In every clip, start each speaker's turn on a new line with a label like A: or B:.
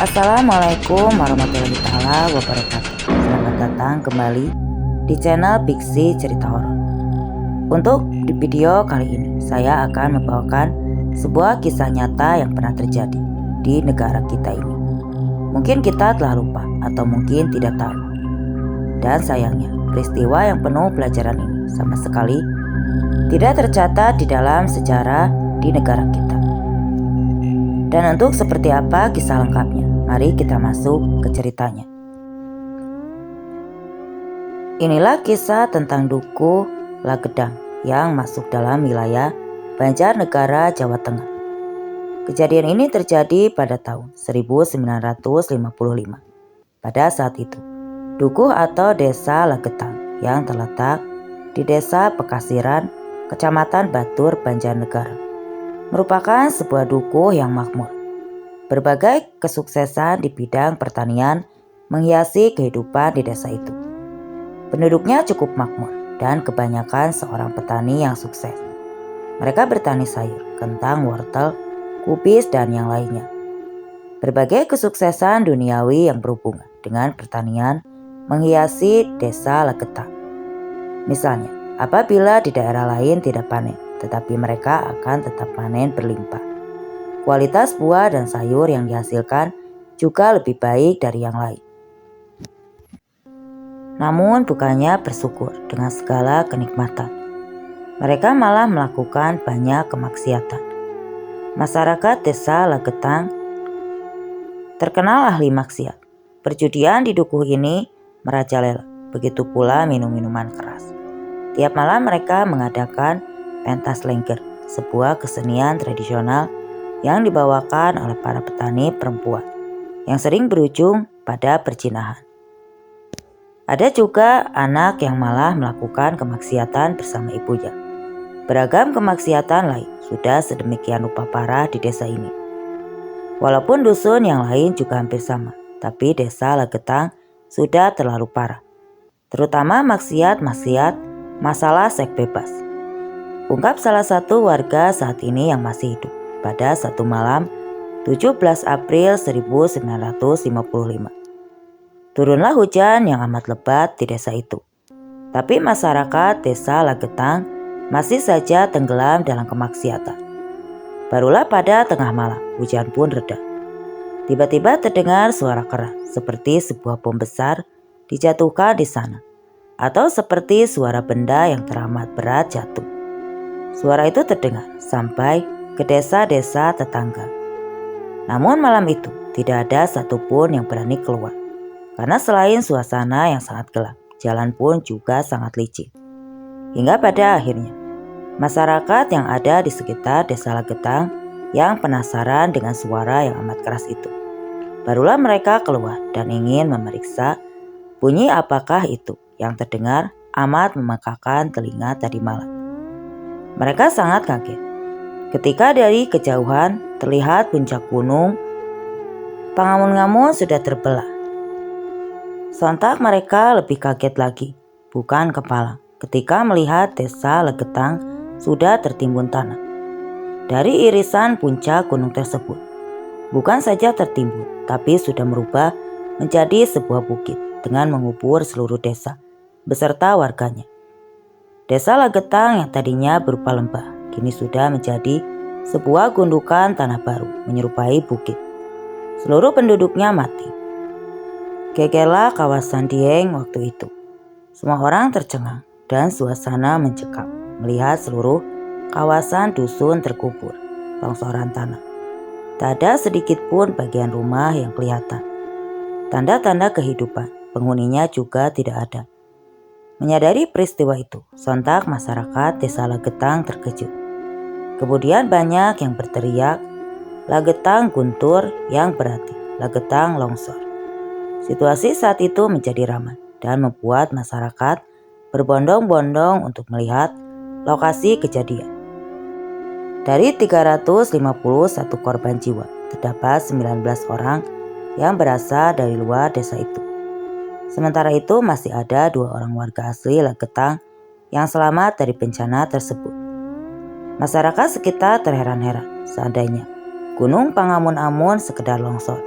A: Assalamualaikum warahmatullahi wabarakatuh. Selamat datang kembali di channel Pixie Cerita Horor. Untuk di video kali ini, saya akan membawakan sebuah kisah nyata yang pernah terjadi di negara kita ini. Mungkin kita telah lupa atau mungkin tidak tahu. Dan sayangnya, peristiwa yang penuh pelajaran ini sama sekali tidak tercatat di dalam sejarah di negara kita. Dan untuk seperti apa kisah lengkapnya, mari kita masuk ke ceritanya. Inilah kisah tentang Dukuh Lagedang yang masuk dalam wilayah Banjarnegara, Jawa Tengah. Kejadian ini terjadi pada tahun 1955. Pada saat itu, Dukuh atau Desa Lagetang yang terletak di Desa Pekasiran, Kecamatan Batur, Banjarnegara, merupakan sebuah dukuh yang makmur. Berbagai kesuksesan di bidang pertanian menghiasi kehidupan di desa itu. Penduduknya cukup makmur dan kebanyakan seorang petani yang sukses. Mereka bertani sayur, kentang, wortel, kubis, dan yang lainnya. Berbagai kesuksesan duniawi yang berhubungan dengan pertanian menghiasi Desa Lagetang. Misalnya, apabila di daerah lain tidak panen, tetapi mereka akan tetap panen berlimpah. Kualitas buah dan sayur yang dihasilkan juga lebih baik dari yang lain. Namun bukannya bersyukur dengan segala kenikmatan, mereka malah melakukan banyak kemaksiatan. Masyarakat Desa Lagetang terkenal ahli maksiat. Perjudian di dukuh ini merajalela, begitu pula minum-minuman keras. Tiap malam mereka mengadakan pentas lengger, sebuah kesenian tradisional yang dibawakan oleh para petani perempuan yang sering berujung pada perzinahan. Ada juga anak yang malah melakukan kemaksiatan bersama ibunya. Beragam kemaksiatan lain sudah sedemikian rupa parah di desa ini. Walaupun dusun yang lain juga hampir sama, tapi Desa Lagetang sudah terlalu parah. Terutama maksiat masalah seks bebas. Ungkap salah satu warga saat ini yang masih hidup pada satu malam 17 April 1955. Turunlah hujan yang amat lebat di desa itu. Tapi masyarakat Desa Lagetang masih saja tenggelam dalam kemaksiatan. Barulah pada tengah malam hujan pun reda. Tiba-tiba terdengar suara keras seperti sebuah bom besar dijatuhkan di sana, atau seperti suara benda yang teramat berat jatuh. Suara itu terdengar sampai ke desa-desa tetangga. Namun malam itu tidak ada satupun yang berani keluar. Karena selain suasana yang sangat gelap, jalan pun juga sangat licin. Hingga pada akhirnya, masyarakat yang ada di sekitar Desa Lagetang yang penasaran dengan suara yang amat keras itu. Barulah mereka keluar dan ingin memeriksa bunyi apakah itu yang terdengar amat memekakan telinga tadi malam. Mereka sangat kaget ketika dari kejauhan terlihat puncak gunung Pangamun-ngamun sudah terbelah. Sontak mereka lebih kaget lagi, bukan kepala, ketika melihat Desa Lagetang sudah tertimbun tanah. Dari irisan puncak gunung tersebut, bukan saja tertimbun, tapi sudah merubah menjadi sebuah bukit dengan mengubur seluruh desa beserta warganya. Desa Lagetang yang tadinya berupa lembah, kini sudah menjadi sebuah gundukan tanah baru menyerupai bukit. Seluruh penduduknya mati. Gegerlah kawasan Dieng waktu itu. Semua orang tercengang dan suasana mencekam melihat seluruh kawasan dusun terkubur longsoran tanah. Tak ada sedikit pun bagian rumah yang kelihatan. Tanda-tanda kehidupan penghuninya juga tidak ada. Menyadari peristiwa itu, sontak masyarakat Desa Lagetang terkejut. Kemudian banyak yang berteriak, "Lagetang guntur," yang berarti Lagetang longsor. Situasi saat itu menjadi ramai dan membuat masyarakat berbondong-bondong untuk melihat lokasi kejadian. Dari 351 korban jiwa, terdapat 19 orang yang berasal dari luar desa itu. Sementara itu masih ada 2 orang warga asli Lagetang yang selamat dari bencana tersebut. Masyarakat sekitar terheran-heran seandainya Gunung Pangamun-Amun sekedar longsor.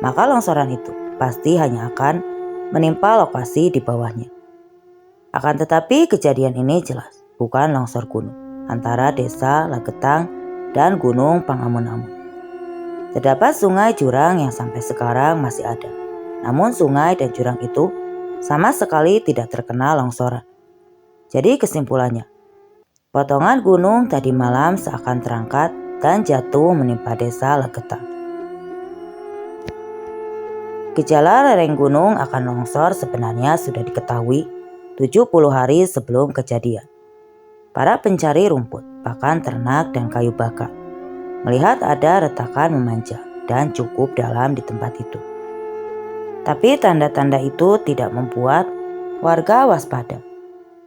A: maka longsoran itu pasti hanya akan menimpa lokasi di bawahnya. Akan tetapi kejadian ini jelas bukan longsor gunung antara desa Lagetang dan Gunung Pangamun-Amun. Terdapat sungai jurang yang sampai sekarang masih ada. Namun sungai dan jurang itu sama sekali tidak terkena longsoran. Jadi kesimpulannya, potongan gunung tadi malam seakan terangkat dan jatuh menimpa desa Lagetang. Gejala lereng gunung akan longsor sebenarnya sudah diketahui 70 hari sebelum kejadian. Para pencari rumput, pakan ternak dan kayu bakar melihat ada retakan memanjang dan cukup dalam di tempat itu. Tapi tanda-tanda itu tidak membuat warga waspada.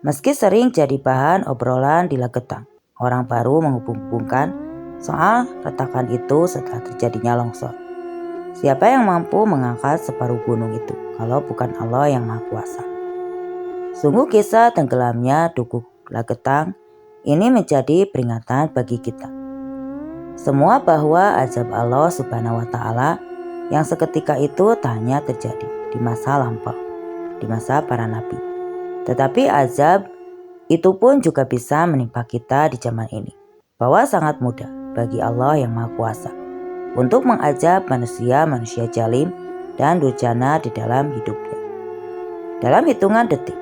A: Meski sering jadi bahan obrolan di Lagetang, orang baru menghubung-hubungkan soal retakan itu setelah terjadinya longsor. Siapa yang mampu mengangkat separuh gunung itu kalau bukan Allah yang Maha Kuasa? Sungguh kisah tenggelamnya Dukuh Lagetang ini menjadi peringatan bagi kita semua bahwa azab Allah Subhanahu wa Ta'ala yang seketika itu tak hanya terjadi di masa lampau, di masa para nabi, tetapi azab itu pun juga bisa menimpa kita di zaman ini. Bahwa sangat mudah bagi Allah yang Maha Kuasa untuk mengazab manusia jalim dan durjana di dalam hidupnya. Dalam hitungan detik,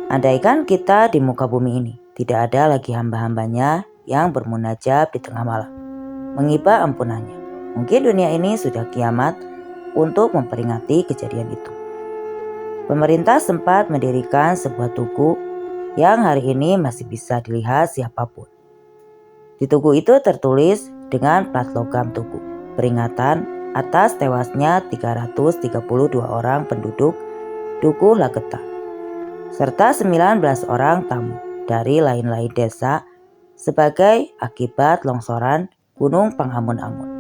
A: andaikan kita di muka bumi ini tidak ada lagi hamba-hambanya yang bermunajat di tengah malam, mengiba ampunannya, mungkin dunia ini sudah kiamat untuk memperingati kejadian itu. Pemerintah sempat mendirikan sebuah tugu yang hari ini masih bisa dilihat siapapun. Di tugu itu tertulis dengan plat logam tugu, peringatan atas tewasnya 332 orang penduduk Dukuh Lagetang, serta 19 orang tamu dari lain-lain desa sebagai akibat longsoran Gunung Pangamun-Amun.